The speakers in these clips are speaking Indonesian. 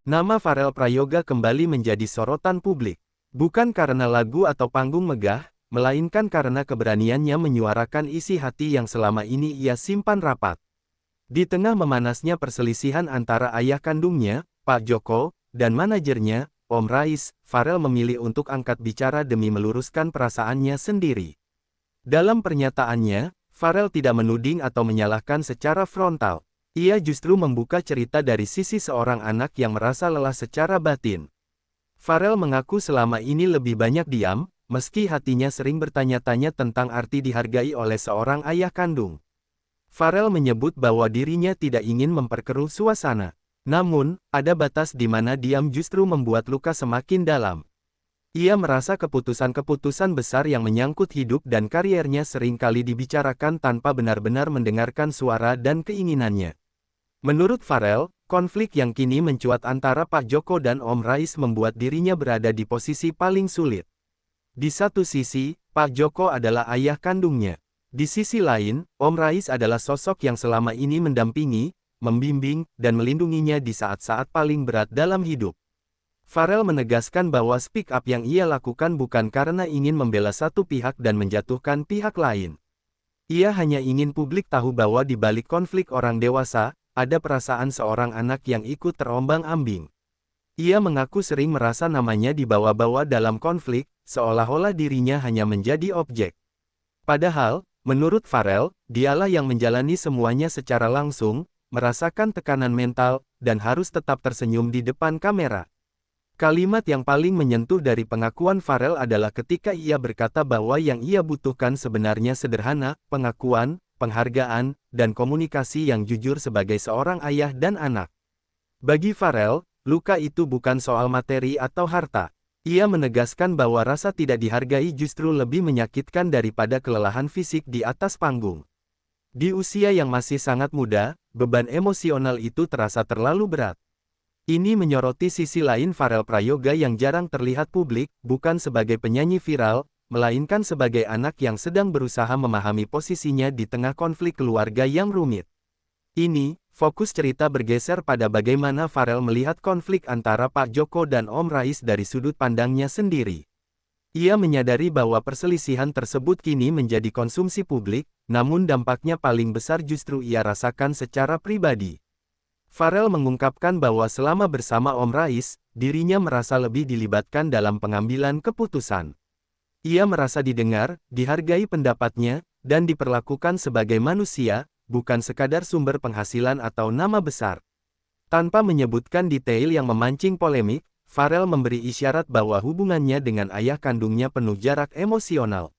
Nama Pharrell Prayoga kembali menjadi sorotan publik. Bukan karena lagu atau panggung megah, melainkan karena keberaniannya menyuarakan isi hati yang selama ini ia simpan rapat. Di tengah memanasnya perselisihan antara ayah kandungnya, Pak Joko, dan manajernya, Om Rais, Pharrell memilih untuk angkat bicara demi meluruskan perasaannya sendiri. Dalam pernyataannya, Pharrell tidak menuding atau menyalahkan secara frontal. Ia justru membuka cerita dari sisi seorang anak yang merasa lelah secara batin. Pharrell mengaku selama ini lebih banyak diam, meski hatinya sering bertanya-tanya tentang arti dihargai oleh seorang ayah kandung. Pharrell menyebut bahwa dirinya tidak ingin memperkeruh suasana. Namun, ada batas di mana diam justru membuat luka semakin dalam. Ia merasa keputusan-keputusan besar yang menyangkut hidup dan kariernya sering kali dibicarakan tanpa benar-benar mendengarkan suara dan keinginannya. Menurut Pharrell, konflik yang kini mencuat antara Pak Joko dan Om Rais membuat dirinya berada di posisi paling sulit. Di satu sisi, Pak Joko adalah ayah kandungnya. Di sisi lain, Om Rais adalah sosok yang selama ini mendampingi, membimbing, dan melindunginya di saat-saat paling berat dalam hidup. Pharrell menegaskan bahwa speak up yang ia lakukan bukan karena ingin membela satu pihak dan menjatuhkan pihak lain. Ia hanya ingin publik tahu bahwa di balik konflik orang dewasa, ada perasaan seorang anak yang ikut terombang-ambing. Ia mengaku sering merasa namanya dibawa-bawa dalam konflik, seolah-olah dirinya hanya menjadi objek. Padahal, menurut Pharrell, dialah yang menjalani semuanya secara langsung, merasakan tekanan mental, dan harus tetap tersenyum di depan kamera. Kalimat yang paling menyentuh dari pengakuan Pharrell adalah ketika ia berkata bahwa yang ia butuhkan sebenarnya sederhana, pengakuan, penghargaan, dan komunikasi yang jujur sebagai seorang ayah dan anak. Bagi Pharrell, luka itu bukan soal materi atau harta. Ia menegaskan bahwa rasa tidak dihargai justru lebih menyakitkan daripada kelelahan fisik di atas panggung. Di usia yang masih sangat muda, beban emosional itu terasa terlalu berat. Ini menyoroti sisi lain Pharrell Prayoga yang jarang terlihat publik, bukan sebagai penyanyi viral, melainkan sebagai anak yang sedang berusaha memahami posisinya di tengah konflik keluarga yang rumit. Ini, fokus cerita bergeser pada bagaimana Pharrell melihat konflik antara Pak Joko dan Om Rais dari sudut pandangnya sendiri. Ia menyadari bahwa perselisihan tersebut kini menjadi konsumsi publik, namun dampaknya paling besar justru ia rasakan secara pribadi. Pharrell mengungkapkan bahwa selama bersama Om Rais, dirinya merasa lebih dilibatkan dalam pengambilan keputusan. Ia merasa didengar, dihargai pendapatnya, dan diperlakukan sebagai manusia, bukan sekadar sumber penghasilan atau nama besar. Tanpa menyebutkan detail yang memancing polemik, Pharrell memberi isyarat bahwa hubungannya dengan ayah kandungnya penuh jarak emosional.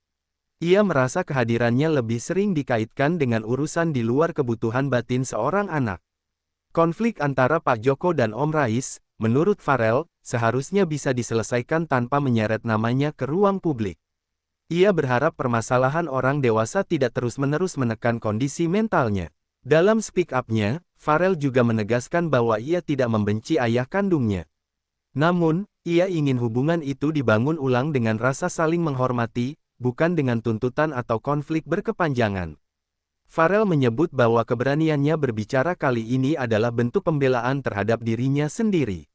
Ia merasa kehadirannya lebih sering dikaitkan dengan urusan di luar kebutuhan batin seorang anak. Konflik antara Pak Joko dan Om Rais, menurut Pharrell, seharusnya bisa diselesaikan tanpa menyeret namanya ke ruang publik. Ia berharap permasalahan orang dewasa tidak terus-menerus menekan kondisi mentalnya. Dalam speak up-nya, Pharrell juga menegaskan bahwa ia tidak membenci ayah kandungnya. Namun, ia ingin hubungan itu dibangun ulang dengan rasa saling menghormati, bukan dengan tuntutan atau konflik berkepanjangan. Pharrell menyebut bahwa keberaniannya berbicara kali ini adalah bentuk pembelaan terhadap dirinya sendiri.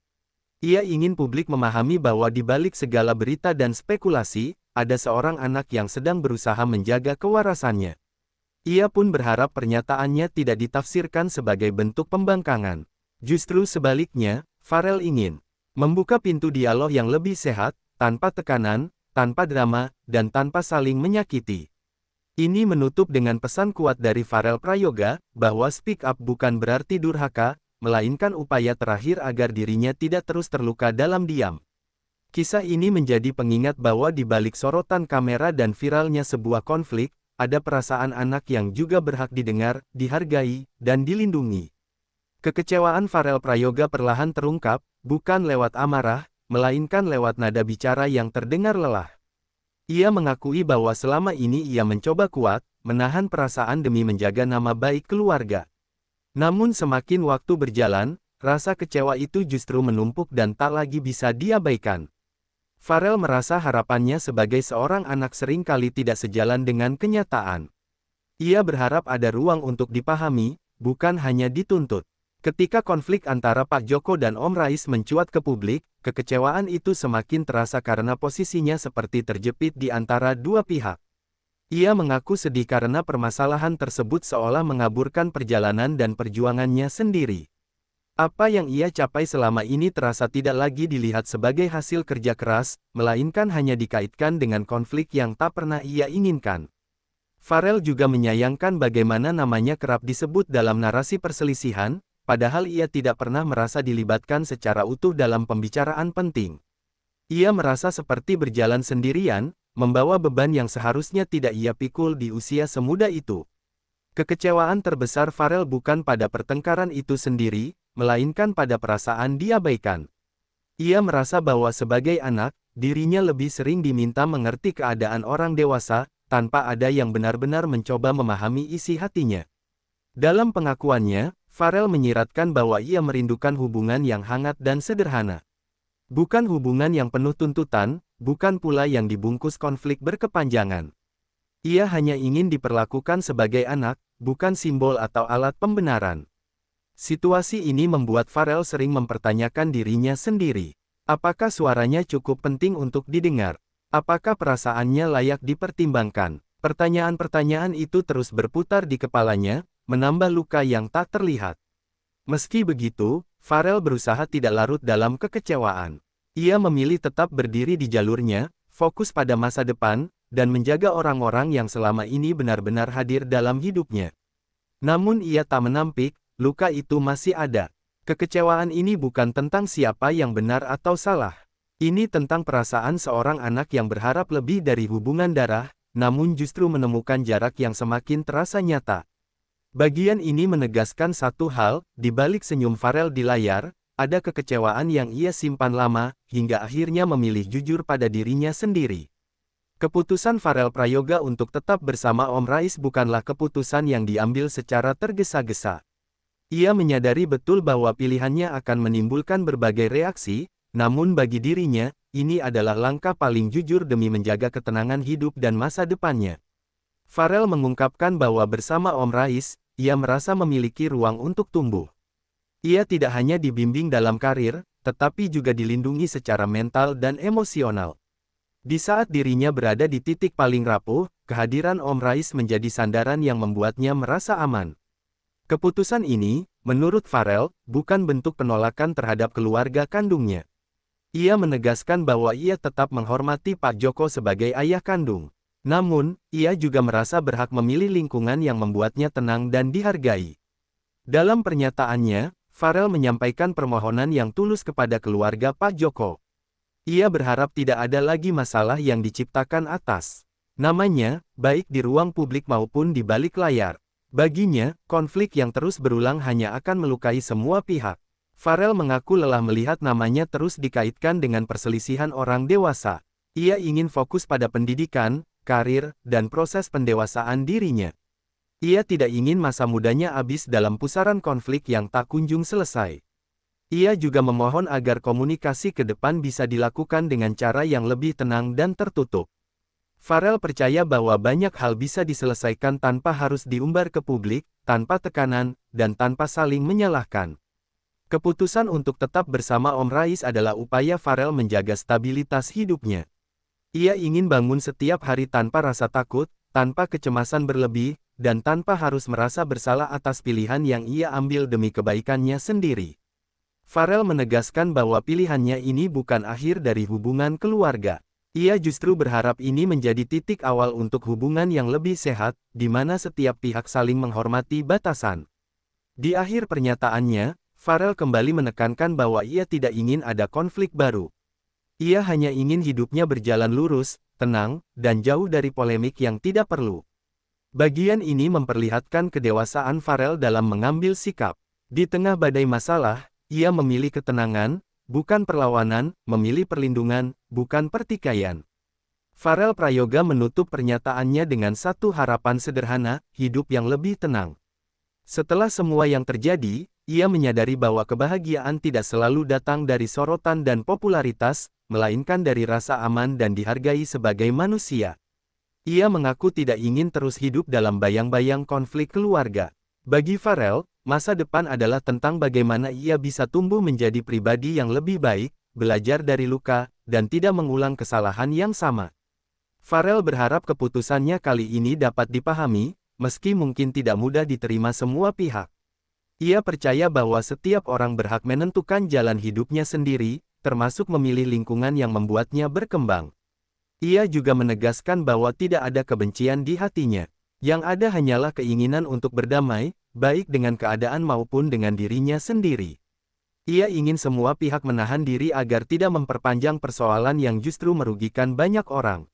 Ia ingin publik memahami bahwa di balik segala berita dan spekulasi, ada seorang anak yang sedang berusaha menjaga kewarasannya. Ia pun berharap pernyataannya tidak ditafsirkan sebagai bentuk pembangkangan. Justru sebaliknya, Pharrell ingin membuka pintu dialog yang lebih sehat, tanpa tekanan, tanpa drama, dan tanpa saling menyakiti. Ini menutup dengan pesan kuat dari Pharrell Prayoga, bahwa speak up bukan berarti durhaka, melainkan upaya terakhir agar dirinya tidak terus terluka dalam diam. Kisah ini menjadi pengingat bahwa di balik sorotan kamera dan viralnya sebuah konflik, ada perasaan anak yang juga berhak didengar, dihargai, dan dilindungi. Kekecewaan Pharrell Prayoga perlahan terungkap, bukan lewat amarah, melainkan lewat nada bicara yang terdengar lelah. Ia mengakui bahwa selama ini ia mencoba kuat, menahan perasaan demi menjaga nama baik keluarga. Namun semakin waktu berjalan, rasa kecewa itu justru menumpuk dan tak lagi bisa diabaikan. Pharrell merasa harapannya sebagai seorang anak seringkali tidak sejalan dengan kenyataan. Ia berharap ada ruang untuk dipahami, bukan hanya dituntut. Ketika konflik antara Pak Joko dan Om Rais mencuat ke publik, kekecewaan itu semakin terasa karena posisinya seperti terjepit di antara dua pihak. Ia mengaku sedih karena permasalahan tersebut seolah mengaburkan perjalanan dan perjuangannya sendiri. Apa yang ia capai selama ini terasa tidak lagi dilihat sebagai hasil kerja keras, melainkan hanya dikaitkan dengan konflik yang tak pernah ia inginkan. Farel juga menyayangkan bagaimana namanya kerap disebut dalam narasi perselisihan, padahal ia tidak pernah merasa dilibatkan secara utuh dalam pembicaraan penting. Ia merasa seperti berjalan sendirian, membawa beban yang seharusnya tidak ia pikul di usia semuda itu. Kekecewaan terbesar Farel bukan pada pertengkaran itu sendiri, melainkan pada perasaan diabaikan. Ia merasa bahwa sebagai anak, dirinya lebih sering diminta mengerti keadaan orang dewasa, tanpa ada yang benar-benar mencoba memahami isi hatinya. Dalam pengakuannya, Farel menyiratkan bahwa ia merindukan hubungan yang hangat dan sederhana. Bukan hubungan yang penuh tuntutan, bukan pula yang dibungkus konflik berkepanjangan. Ia hanya ingin diperlakukan sebagai anak, bukan simbol atau alat pembenaran. Situasi ini membuat Farel sering mempertanyakan dirinya sendiri. Apakah suaranya cukup penting untuk didengar? Apakah perasaannya layak dipertimbangkan? Pertanyaan-pertanyaan itu terus berputar di kepalanya, menambah luka yang tak terlihat. Meski begitu, Farel berusaha tidak larut dalam kekecewaan. Ia memilih tetap berdiri di jalurnya, fokus pada masa depan, dan menjaga orang-orang yang selama ini benar-benar hadir dalam hidupnya. Namun ia tak menampik, luka itu masih ada. Kekecewaan ini bukan tentang siapa yang benar atau salah. Ini tentang perasaan seorang anak yang berharap lebih dari hubungan darah, namun justru menemukan jarak yang semakin terasa nyata. Bagian ini menegaskan satu hal, di balik senyum Farel di layar, ada kekecewaan yang ia simpan lama, hingga akhirnya memilih jujur pada dirinya sendiri. Keputusan Farel Prayoga untuk tetap bersama Om Rais bukanlah keputusan yang diambil secara tergesa-gesa. Ia menyadari betul bahwa pilihannya akan menimbulkan berbagai reaksi, namun bagi dirinya, ini adalah langkah paling jujur demi menjaga ketenangan hidup dan masa depannya. Farel mengungkapkan bahwa bersama Om Rais, ia merasa memiliki ruang untuk tumbuh. Ia tidak hanya dibimbing dalam karir, tetapi juga dilindungi secara mental dan emosional. Di saat dirinya berada di titik paling rapuh, kehadiran Om Rais menjadi sandaran yang membuatnya merasa aman. Keputusan ini, menurut Farel, bukan bentuk penolakan terhadap keluarga kandungnya. Ia menegaskan bahwa ia tetap menghormati Pak Joko sebagai ayah kandung. Namun, ia juga merasa berhak memilih lingkungan yang membuatnya tenang dan dihargai. Dalam pernyataannya, Farel menyampaikan permohonan yang tulus kepada keluarga Pak Joko. Ia berharap tidak ada lagi masalah yang diciptakan atas namanya, baik di ruang publik maupun di balik layar. Baginya, konflik yang terus berulang hanya akan melukai semua pihak. Farel mengaku lelah melihat namanya terus dikaitkan dengan perselisihan orang dewasa. Ia ingin fokus pada pendidikan, karir, dan proses pendewasaan dirinya. Ia tidak ingin masa mudanya habis dalam pusaran konflik yang tak kunjung selesai. Ia juga memohon agar komunikasi ke depan bisa dilakukan dengan cara yang lebih tenang dan tertutup. Farel percaya bahwa banyak hal bisa diselesaikan tanpa harus diumbar ke publik, tanpa tekanan, dan tanpa saling menyalahkan. Keputusan untuk tetap bersama Om Rais adalah upaya Farel menjaga stabilitas hidupnya. Ia ingin bangun setiap hari tanpa rasa takut, tanpa kecemasan berlebih, dan tanpa harus merasa bersalah atas pilihan yang ia ambil demi kebaikannya sendiri. Farel menegaskan bahwa pilihannya ini bukan akhir dari hubungan keluarga. Ia justru berharap ini menjadi titik awal untuk hubungan yang lebih sehat, di mana setiap pihak saling menghormati batasan. Di akhir pernyataannya, Farel kembali menekankan bahwa ia tidak ingin ada konflik baru. Ia hanya ingin hidupnya berjalan lurus, tenang, dan jauh dari polemik yang tidak perlu. Bagian ini memperlihatkan kedewasaan Farel dalam mengambil sikap. Di tengah badai masalah, ia memilih ketenangan, bukan perlawanan, memilih perlindungan, bukan pertikaian. Farel Prayoga menutup pernyataannya dengan satu harapan sederhana, hidup yang lebih tenang. Setelah semua yang terjadi, ia menyadari bahwa kebahagiaan tidak selalu datang dari sorotan dan popularitas, melainkan dari rasa aman dan dihargai sebagai manusia. Ia mengaku tidak ingin terus hidup dalam bayang-bayang konflik keluarga. Bagi Farel, masa depan adalah tentang bagaimana ia bisa tumbuh menjadi pribadi yang lebih baik, belajar dari luka, dan tidak mengulang kesalahan yang sama. Farel berharap keputusannya kali ini dapat dipahami, meski mungkin tidak mudah diterima semua pihak. Ia percaya bahwa setiap orang berhak menentukan jalan hidupnya sendiri, termasuk memilih lingkungan yang membuatnya berkembang. Ia juga menegaskan bahwa tidak ada kebencian di hatinya. Yang ada hanyalah keinginan untuk berdamai, baik dengan keadaan maupun dengan dirinya sendiri. Ia ingin semua pihak menahan diri agar tidak memperpanjang persoalan yang justru merugikan banyak orang.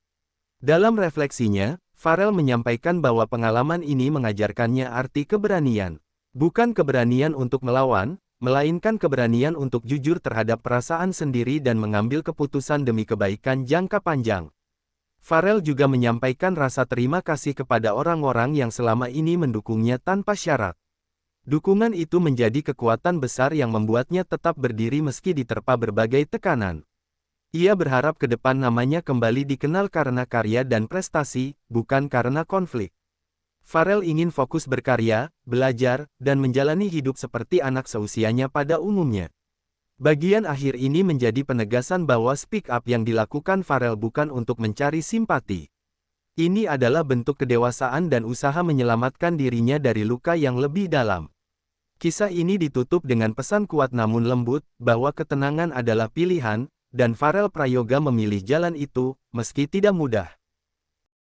Dalam refleksinya, Farel menyampaikan bahwa pengalaman ini mengajarkannya arti keberanian. Bukan keberanian untuk melawan, melainkan keberanian untuk jujur terhadap perasaan sendiri dan mengambil keputusan demi kebaikan jangka panjang. Farel juga menyampaikan rasa terima kasih kepada orang-orang yang selama ini mendukungnya tanpa syarat. Dukungan itu menjadi kekuatan besar yang membuatnya tetap berdiri meski diterpa berbagai tekanan. Ia berharap ke depan namanya kembali dikenal karena karya dan prestasi, bukan karena konflik. Farel ingin fokus berkarya, belajar, dan menjalani hidup seperti anak seusianya pada umumnya. Bagian akhir ini menjadi penegasan bahwa speak up yang dilakukan Farel bukan untuk mencari simpati. Ini adalah bentuk kedewasaan dan usaha menyelamatkan dirinya dari luka yang lebih dalam. Kisah ini ditutup dengan pesan kuat namun lembut, bahwa ketenangan adalah pilihan, dan Farel Prayoga memilih jalan itu, meski tidak mudah.